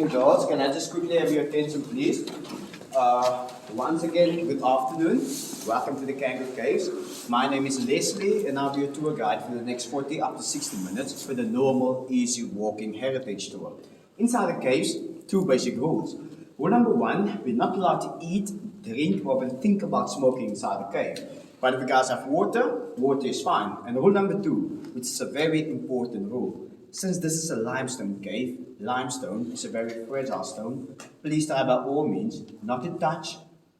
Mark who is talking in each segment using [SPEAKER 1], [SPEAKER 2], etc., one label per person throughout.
[SPEAKER 1] and girls, can I just quickly have your attention, please? Once again, good afternoon. Welcome to the Cango Caves. My name is Leslie, and I'll be your tour guide for the next 40 up to 60 minutes for the normal, easy walking heritage tour. Inside the caves, two basic rules. Rule number one, we're not allowed to eat, drink, or even think about smoking inside the cave. But if you guys have water, water is fine. And rule number two, which is a very important rule. Since this is a limestone cave, limestone is a very fragile stone, please try by all means not to touch,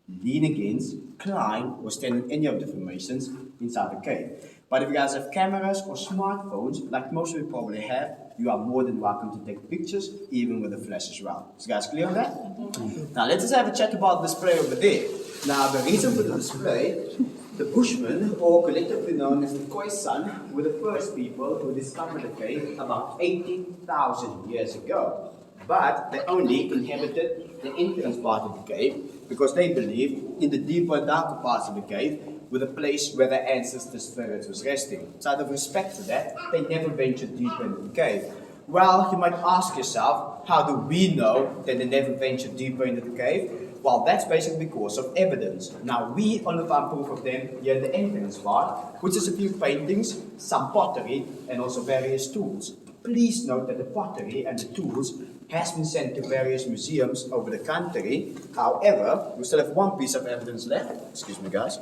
[SPEAKER 1] lean against, climb, or stand in any of the formations inside the cave. But if you guys have cameras or smartphones, like most of you probably have, you are more than welcome to take pictures, even with a flash as well. Is you guys clear on that? Now let's just have a chat about the display over there. Now the reason for the display, the Bushmen, or collectively known as the Khoisan, were the first people who discovered the cave about 18,000 years ago. But they only inhabited the entrance part of the cave because they believed in the deeper and darker parts of the cave were the place where their ancestors' spirits was resting. So out of respect for that, they never ventured deeper into the cave. Well, you might ask yourself, how do we know that they never ventured deeper into the cave? Well, that's basically because of evidence. Now, we only found proof of them here in the entrance part, which is a few paintings, some pottery, and also various tools. Please note that the pottery and the tools has been sent to various museums over the country. However, we still have one piece of evidence left. Excuse me, guys.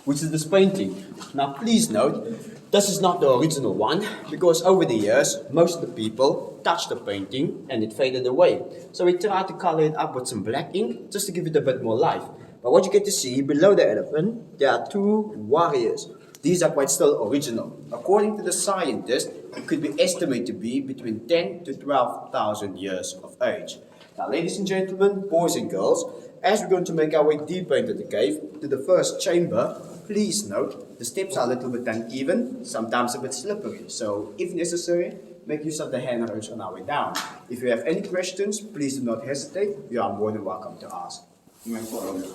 [SPEAKER 1] Which is this painting. Now, please note, this is not the original one, because over the years, most of the people touched the painting and it faded away. So we tried to color it up with some black ink, just to give it a bit more life. But what you get to see below the elephant, there are two warriors. These are quite still original. According to the scientists, it could be estimated to be between 10 to 12,000 years of age. Now, ladies and gentlemen, boys and girls, as we're going to make our way deeper into the cave, to the first chamber, please note, the steps are a little bit uneven, sometimes a bit slippery. So, if necessary, make use of the handrails on our way down. If you have any questions, please do not hesitate. You are more than welcome to ask. You may follow me.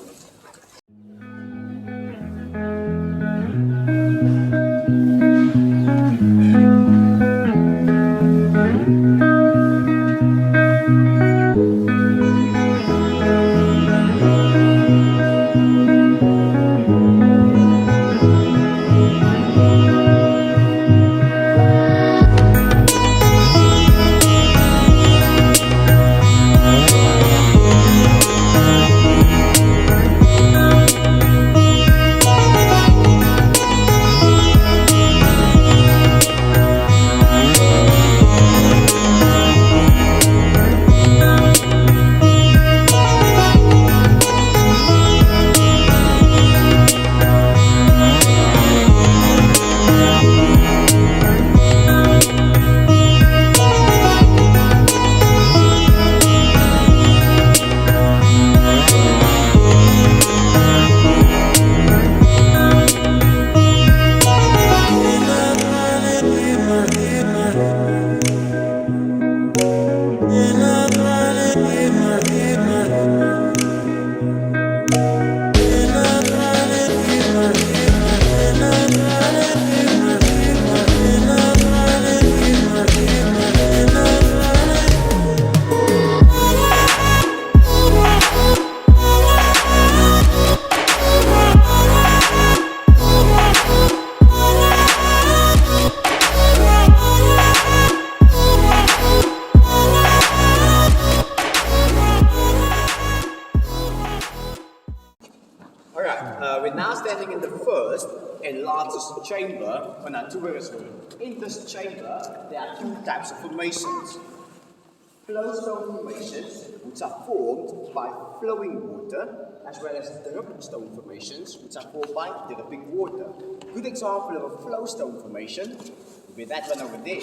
[SPEAKER 1] We're now standing in the first and largest chamber on our tourist route. In this chamber, there are two types of formations. Flowstone formations, which are formed by flowing water, as well as dripstone formations, which are formed by dripping water. Good example of a flowstone formation would be that one over there.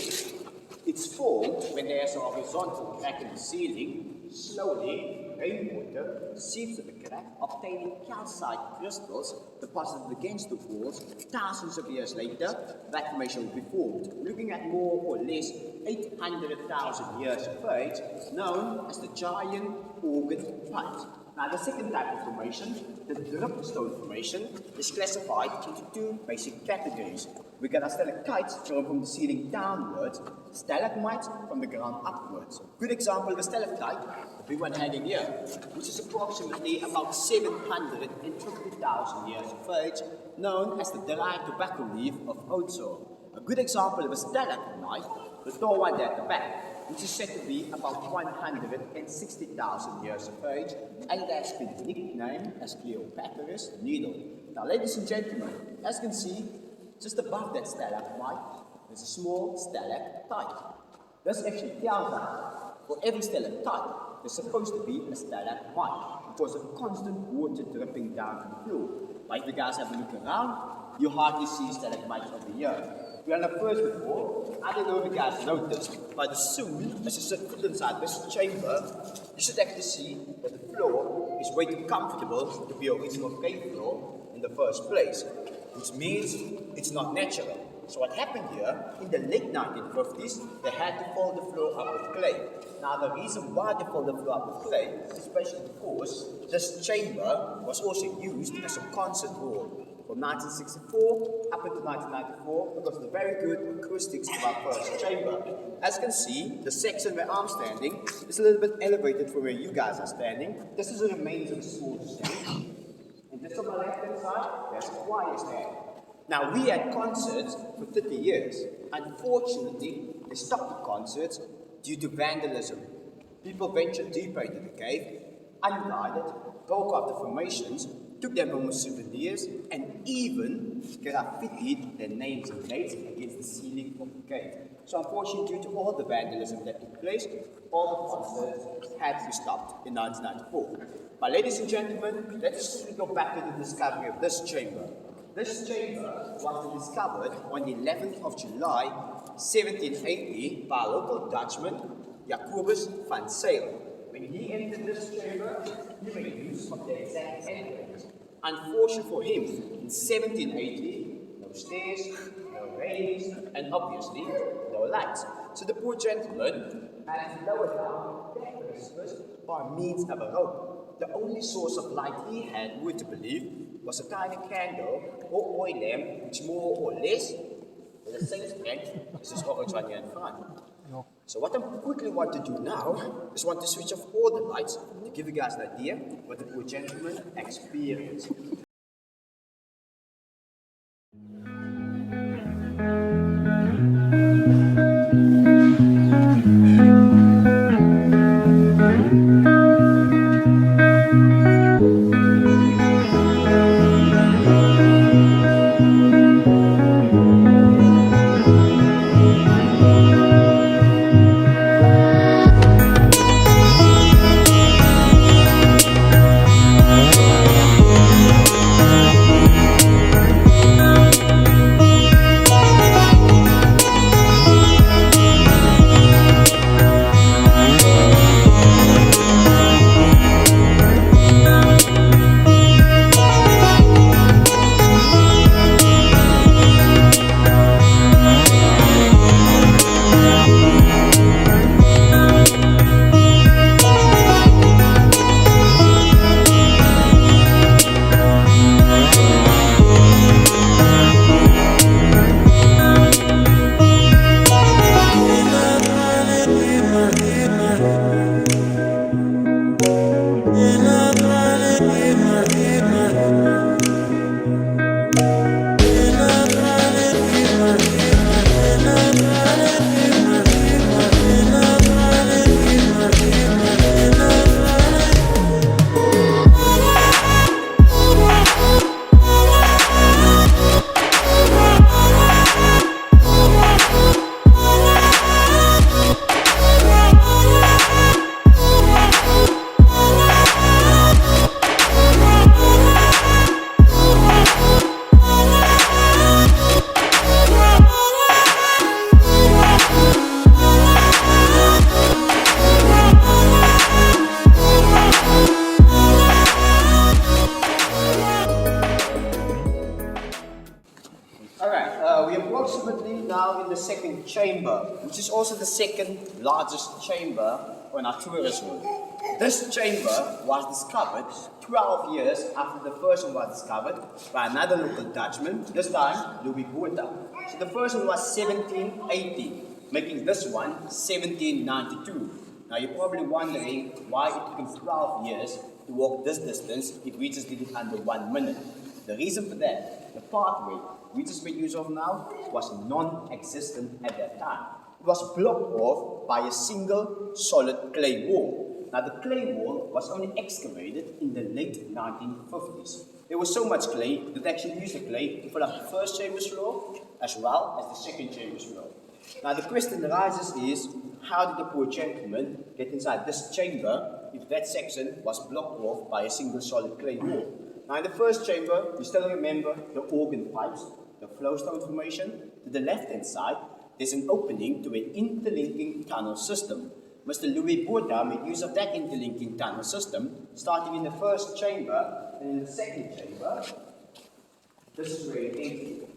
[SPEAKER 1] It's formed when there's a horizontal crack in the ceiling. Slowly, rainwater seeps through the crack, obtaining calcite crystals deposited against the walls. Thousands of years later, that formation will be formed. Looking at more or less 800,000 years of age, known as the giant organ pipe. Now the second type of formation, the dripstone formation, is classified into two basic categories. We got our stalactites thrown from the ceiling downwards, stalagmites from the ground upwards. Good example of a stalactite, the big one hanging here, which is approximately about 750,000 years of age, known as the dried tobacco leaf of Oudtshoorn. A good example of a stalagmite, the tall one there at the back, which is said to be about 160,000 years of age, and it has been nicknamed as Cleopatra's Needle. Now, ladies and gentlemen, as you can see, just above that stalagmite, there's a small stalactite. This actually tells us for every stalactite, there's supposed to be a stalagmite because of constant water dripping down to the floor. But if you guys have a look around, you hardly see stalagmites over here. We are on the first floor. I don't know if you guys noticed, but as soon as you set foot inside this chamber, you should actually see that the floor is way too comfortable to be original cave floor in the first place, which means it's not natural. So what happened here, in the late 1950s, they had to fill the floor up with clay. Now the reason why they filled the floor up with clay, especially because this chamber was also used as a concert hall. From 1964 up until 1994, because of the very good acoustics of our first chamber. As you can see, the section where I'm standing is a little bit elevated from where you guys are standing. This is the remains of a small stage. And just on my left hand side, there's a choir stand. Now, we had concerts for 30 years. Unfortunately, they stopped the concerts due to vandalism. People ventured deeper into the cave, unguided, broke up the formations, took them home as souvenirs, and even graffitied their names and dates against the ceiling of the cave. So unfortunately, due to all the vandalism that took place, all the concerts had to be stopped in 1994. But ladies and gentlemen, let's quickly go back to the discovery of this chamber. This chamber was discovered on the 11th of July, 1780 by a local Dutchman, Jacobus van Zyl. When he entered this chamber, he made use of the exact entrance. Unfortunately for him, in 1780, no stairs, no railings, and obviously no lights. So the poor gentleman had to lower down that precipice by means of a rope. The only source of light he had, we were to believe, was a tiny candle or oil lamp, which more or less with the same strength as this orange one here in front. So what I quickly want to do now is want to switch off all the lights to give you guys an idea what the poor gentleman experienced. We're approximately now in the second chamber, which is also the second largest chamber on our tourist route. This chamber was discovered 12 years after the first one was discovered by another local Dutchman, this time Louis Botha. So the first one was 1780, making this one 1792. Now you're probably wondering why it took him 12 years to walk this distance if we just did it under 1 minute. The reason for that, the pathway we just made use of now was non-existent at that time. It was blocked off by a single solid clay wall. Now the clay wall was only excavated in the late 1950s. There was so much clay that they actually used the clay to fill up the first chamber's floor as well as the second chamber's floor. Now the question arises is, how did the poor gentleman get inside this chamber if that section was blocked off by a single solid clay wall? Now in the first chamber, you still remember the organ pipes, the flowstone formation. To the left-hand side, there's an opening to an interlinking tunnel system. Mr. Louis Botha made use of that interlinking tunnel system, starting in the first chamber and in the second chamber. This is where it ended.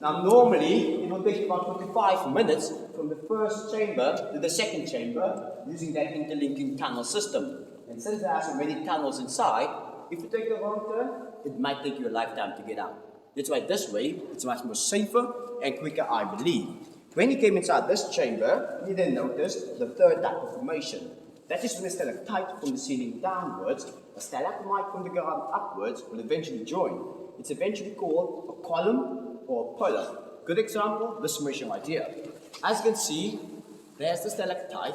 [SPEAKER 1] Now normally, it will take about 45 minutes from the first chamber to the second chamber using that interlinking tunnel system. And since there are so many tunnels inside, if you take a wrong turn, it might take you a lifetime to get out. That's why this way, it's much more safer and quicker, I believe. When he came inside this chamber, he then noticed the third type of formation. That is when a stalactite from the ceiling downwards, a stalagmite from the ground upwards will eventually join. It's eventually called a column or a pillar. Good example, this formation right here. As you can see, there's the stalactite,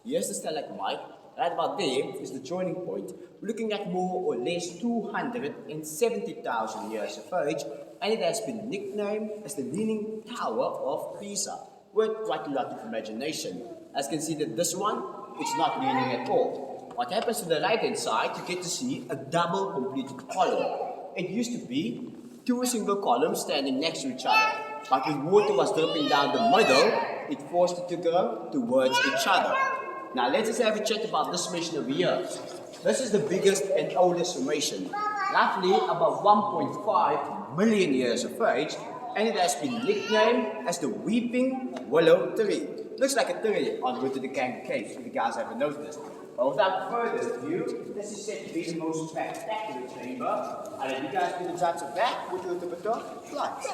[SPEAKER 1] here's the stalagmite, right about there is the joining point. We're looking at more or less 270,000 years of age, and it has been nicknamed as the Leaning Tower of Pisa, with quite a lot of imagination. As you can see that this one, it's not leaning at all. What happens to the right hand side, you get to see a double completed column. It used to be two single columns standing next to each other, but when water was dripping down the middle, it forced it to go towards each other. Now let's just have a chat about this formation over here. This is the biggest and oldest formation, roughly about 1.5 million years of age, and it has been nicknamed as the Weeping Willow Tree. Looks like a tree on the way to the Cango Caves, if you guys haven't noticed. But without further ado, this is said to be the most spectacular chamber. And if you guys do the judge of that, would you look at the flights?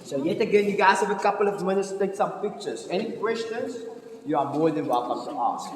[SPEAKER 1] So yet again, you guys have a couple of minutes to take some pictures. Any questions? You are more than welcome to ask.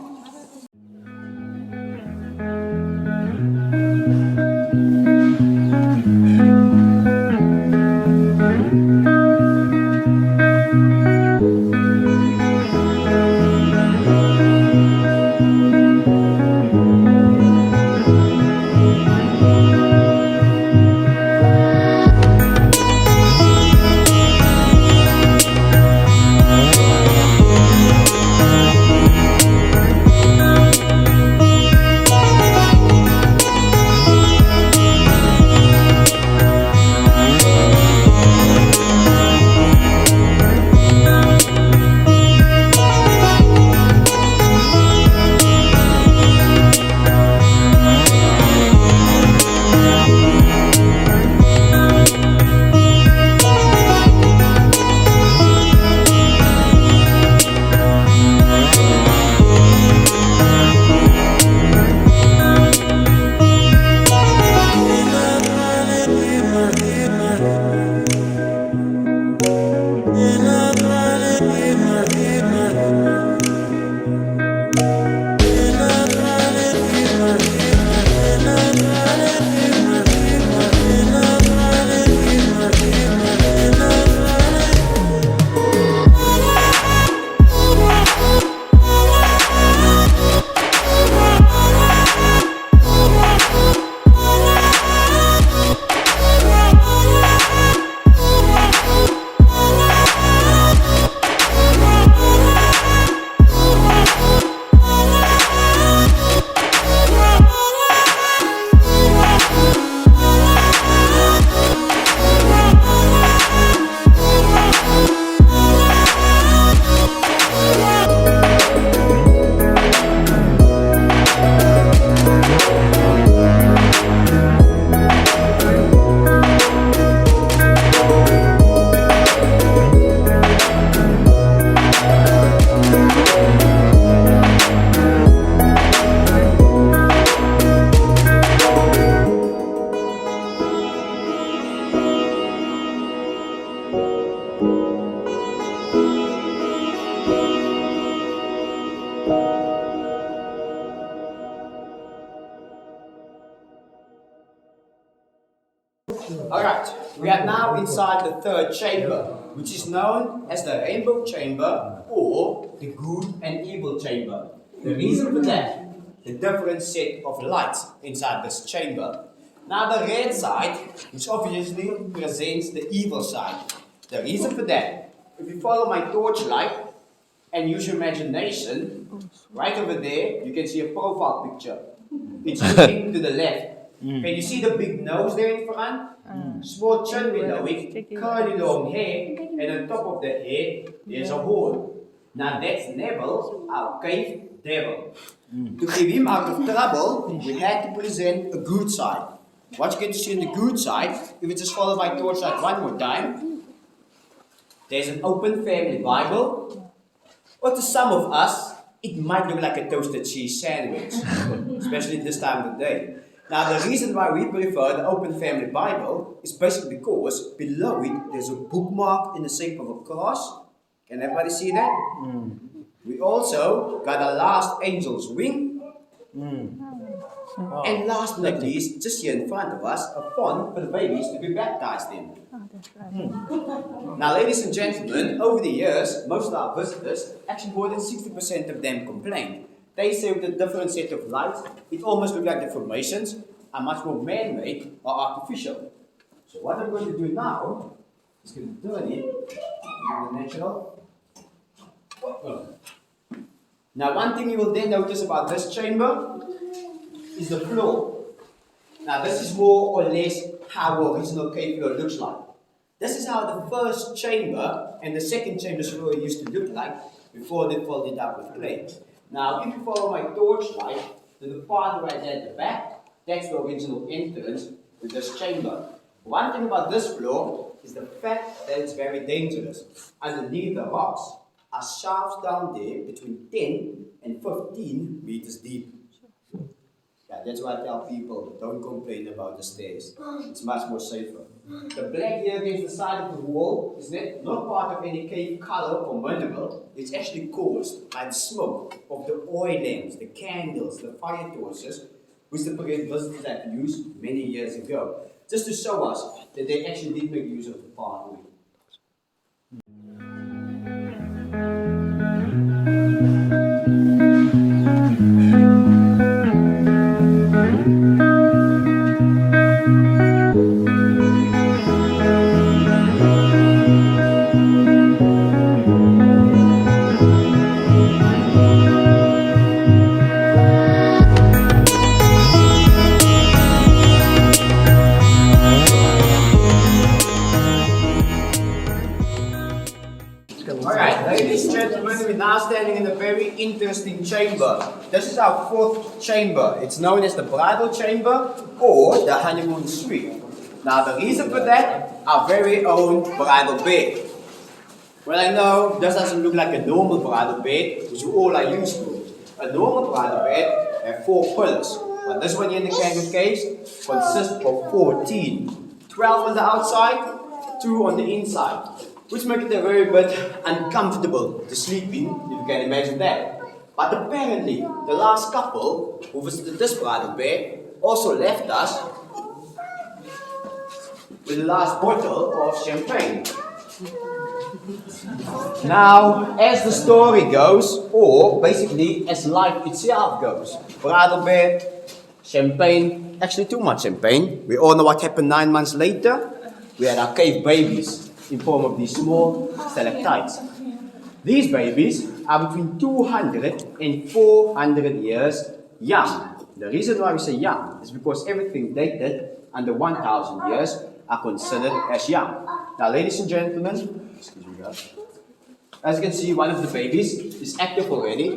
[SPEAKER 1] Alright, we are now inside the third chamber, which is known as the rainbow chamber or the good and evil chamber. The reason for that, the different set of lights inside this chamber. Now the red side, which obviously presents the evil side. The reason for that, if you follow my torchlight and use your imagination, right over there you can see a profile picture. It's looking to the left. Can you see the big nose there in front? Small chin below it, curly long hair, and on top of the head there's a horn. Now that's Neville, our cave devil. To keep him out of trouble, we had to present a good side. What you get to see on the good side, if it's just followed by torchlight one more time, there's an open family Bible, or to some of us, it might look like a toasted cheese sandwich, especially this time of the day. Now the reason why we prefer the open family Bible is basically because below it there's a bookmark in the shape of a cross. Can everybody see that? We also got a last angel's wing. And last but not least, just here in front of us, a font for the babies to be baptized in. Now ladies and gentlemen, over the years, most of our visitors, actually more than 60% of them complained. They say with a different set of lights, it almost looks like the formations are much more man-made or artificial. So what I'm going to do now is going to turn it into the natural. Now one thing you will then notice about this chamber is the floor. Now this is more or less how our original cave floor looks like. This is how the first chamber and the second chamber's floor used to look like before they filled it up with clay. Now if you follow my torchlight to the part right there at the back, that's the original entrance to this chamber. One thing about this floor is the fact that it's very dangerous. Underneath the rocks are shafts down there between 10 and 15 meters deep. Yeah, that's why I tell people, don't complain about the stairs. It's much more safer. The black here against the side of the wall is not part of any cave color or mineral. It's actually caused by the smoke of the oil lamps, the candles, the fire torches, which the Precambrian visitors had used many years ago. Just to show us that they actually did make use of the pathway. Ladies and gentlemen, we're now standing in a very interesting chamber. This is our fourth chamber. It's known as the bridal chamber or the honeymoon suite. Now the reason for that, our very own bridal bed. Well, I know this doesn't look like a normal bridal bed, which you all are used to. A normal bridal bed has 4 pillars, but this one here in the Cango Caves consists of 14. 12 on the outside, 2 on the inside, which makes it a very bit uncomfortable to sleep in, if you can imagine that. But apparently, the last couple who visited this bridal bed also left us with the last bottle of champagne. Now, as the story goes, or basically as life itself goes, bridal bed, champagne, actually too much champagne. We all know what happened 9 months later. We had our cave babies in form of these small stalactites. These babies are between 200 and 400 years young. The reason why we say young is because everything dated under 1,000 years are considered as young. Now, ladies and gentlemen, excuse me guys, as you can see, one of the babies is active already.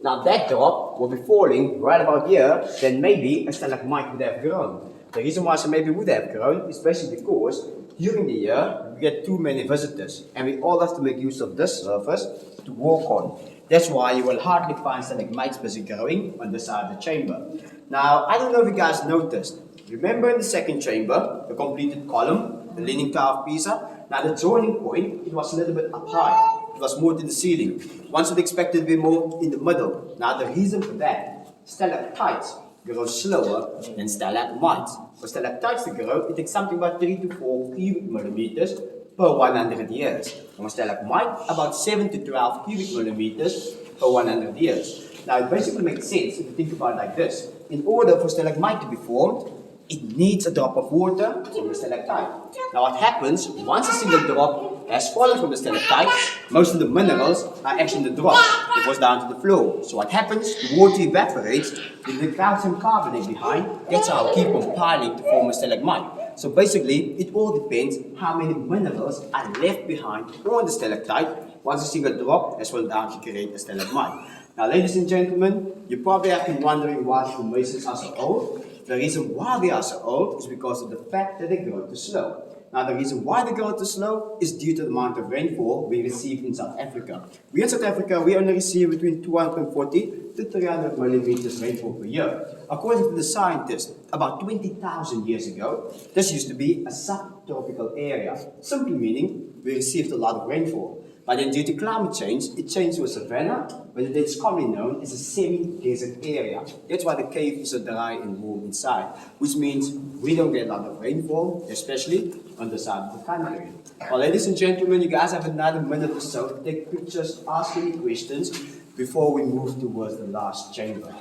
[SPEAKER 1] Now that drop will be falling right about here, then maybe a stalagmite would have grown. The reason why I say maybe would have grown is basically because during the year we get too many visitors and we all have to make use of this surface to walk on. That's why you will hardly find stalagmites busy growing on the side of the chamber. Now, I don't know if you guys noticed. Remember in the second chamber, the completed column, the Leaning Tower of Pisa? Now the joining point, it was a little bit up high. It was more to the ceiling. Once would expect it to be more in the middle. Now the reason for that, stalactites grows slower than stalagmites. For stalactites to grow, it takes something about 3 to 4 cubic millimeters per 100 years. And for stalagmite, about 7 to 12 cubic millimeters per 100 years. Now, it basically makes sense if you think about it like this. In order for stalagmite to be formed, it needs a drop of water from the stalactite. Now what happens, once a single drop has fallen from the stalactite, most of the minerals are actually in the drop. It goes down to the floor. So what happens, the water evaporates, then the calcium carbonate behind, that's how it keeps on piling to form a stalagmite. So basically, it all depends how many minerals are left behind on the stalactite once a single drop has fallen down to create a stalagmite. Now ladies and gentlemen, you probably have been wondering why formations are so old. The reason why they are so old is because of the fact that they grow too slow. Now the reason why they grow too slow is due to the amount of rainfall we receive in South Africa. We in South Africa, we only receive between 240 to 300 millimeters rainfall per year. According to the scientists, about 20,000 years ago, this used to be a subtropical area, simply meaning we received a lot of rainfall. But then due to climate change, it changed to a savanna, but it's commonly known as a semi-desert area. That's why the cave is so dry and warm inside, which means we don't get a lot of rainfall, especially on the side of the country. Well, ladies and gentlemen, you guys have another minute or so to take pictures, ask any questions before we move towards the last chamber.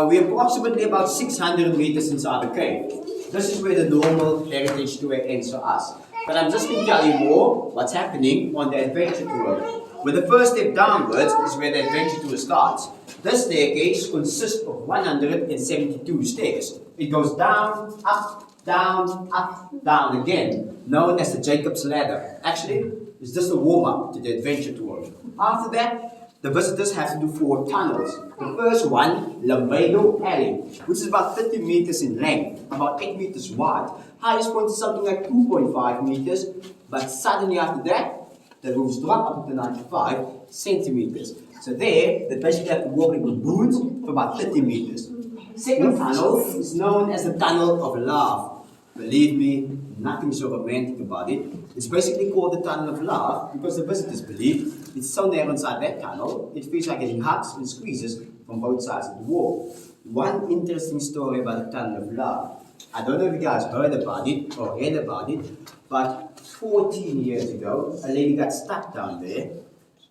[SPEAKER 1] We're approximately about 600 meters inside the cave. This is where the normal heritage tour ends for us. But I'm just going to tell you more what's happening on the adventure tour. Where the first step downwards is where the adventure tour starts. This staircase consists of 172 stairs. It goes down, down again, known as the Jacob's Ladder. Actually, it's just a warm-up to the adventure tour. After that, the visitors have to do 4 tunnels. The first one, Lumbago Alley, which is about 30 meters in length, about 8 meters wide. Highest point is something like 2.5 meters, but suddenly after that, the roofs drop up to 95 centimeters. So there, they basically have to walk in baboons for about 30 meters. Second tunnel is known as the Tunnel of Love. Believe me, nothing so romantic about it. It's basically called the Tunnel of Love because the visitors believe it's so narrow inside that tunnel, it feels like getting hugs and squeezes from both sides of the wall. One interesting story about the Tunnel of Love. I don't know if you guys heard about it or read about it, but 14 years ago, a lady got stuck down there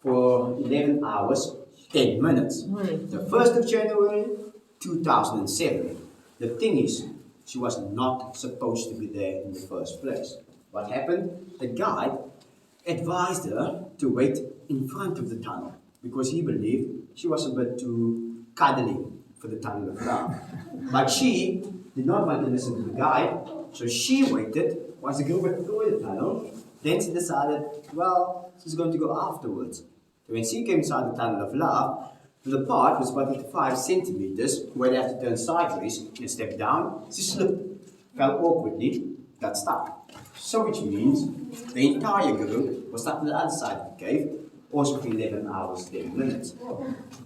[SPEAKER 1] for 11 hours, 10 minutes. The 1st of January, 2007. The thing is, she was not supposed to be there in the first place. What happened? The guide advised her to wait in front of the tunnel because he believed she was a bit too cuddly for the Tunnel of Love. But she did not want to listen to the guide, so she waited once the group went through the tunnel. Then she decided, well, she's going to go afterwards. So when she came inside the Tunnel of Love, the part was about 5 centimeters where they had to turn sideways and step down. She slipped fell awkwardly, got stuck. So which means the entire group was stuck to the other side of the cave, also for 11 hours, 10 minutes.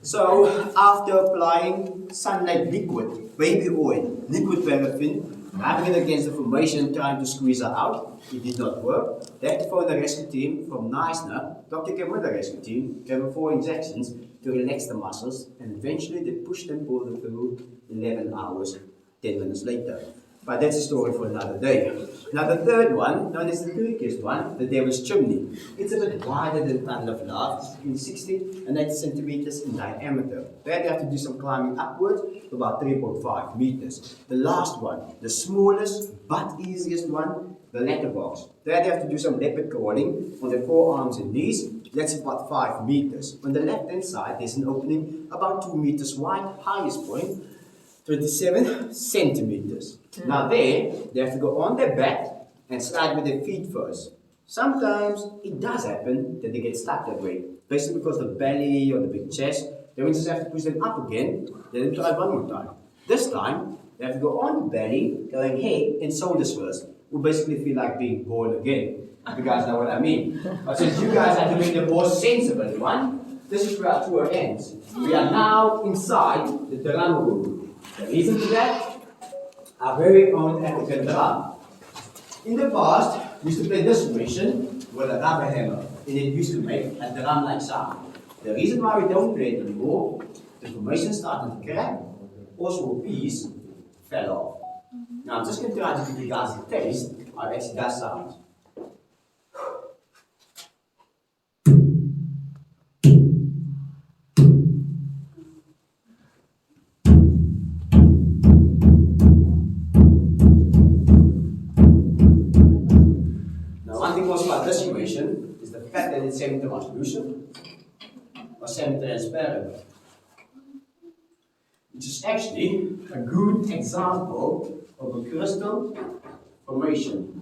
[SPEAKER 1] So after applying sunlight liquid, baby oil, liquid paraffin, rubbing it against the formation, trying to squeeze her out, it did not work. They had to phone the rescue team from Neisner. Doctor came with the rescue team, gave them 4 injections to relax the muscles, and eventually they pushed them both through 11 hours, 10 minutes later. But that's a story for another day. Now the third one, known as the trickiest one, the Devil's Chimney. It's a bit wider than Tunnel of Love, between 60 and 80 centimeters in diameter. There you have to do some climbing upwards to about 3.5 meters. The last one, the smallest but easiest one, the letterbox. There they have to do some leopard crawling on their forearms and knees. That's about 5 meters. On the left hand side, there's an opening about 2 meters wide, highest point, 27 centimeters. Now there, they have to go on their back and slide with their feet first. Sometimes it does happen that they get stuck that way, basically because the belly or the big chest. Then we just have to push them up again, let them try one more time. This time, they have to go on the belly, going head and shoulders first. We basically feel like being born again, if you guys know what I mean. But since you guys have to make the more sensible one, this is where our tour ends. We are now inside the drum room. The reason for that, our very own African drum. In the past, we used to play this formation with a rubber hammer, and it used to make a drum-like sound. The reason why we don't play it anymore, the formation started to crack, also a piece fell off. Now I'm just going to try to give you guys a taste how it actually does sound. This formation is the fact that it's semi-translucent or semi-transparent, which is actually a good example of a crystal formation.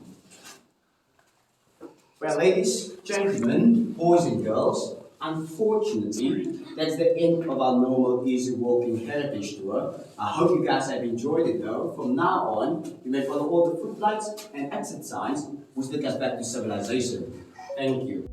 [SPEAKER 1] Well, ladies, gentlemen, boys and girls, unfortunately, that's the end of our normal easy walking heritage tour. I hope you guys have enjoyed it though. From now on, you may follow all the footlights and exit signs which take us back to civilization. Thank you.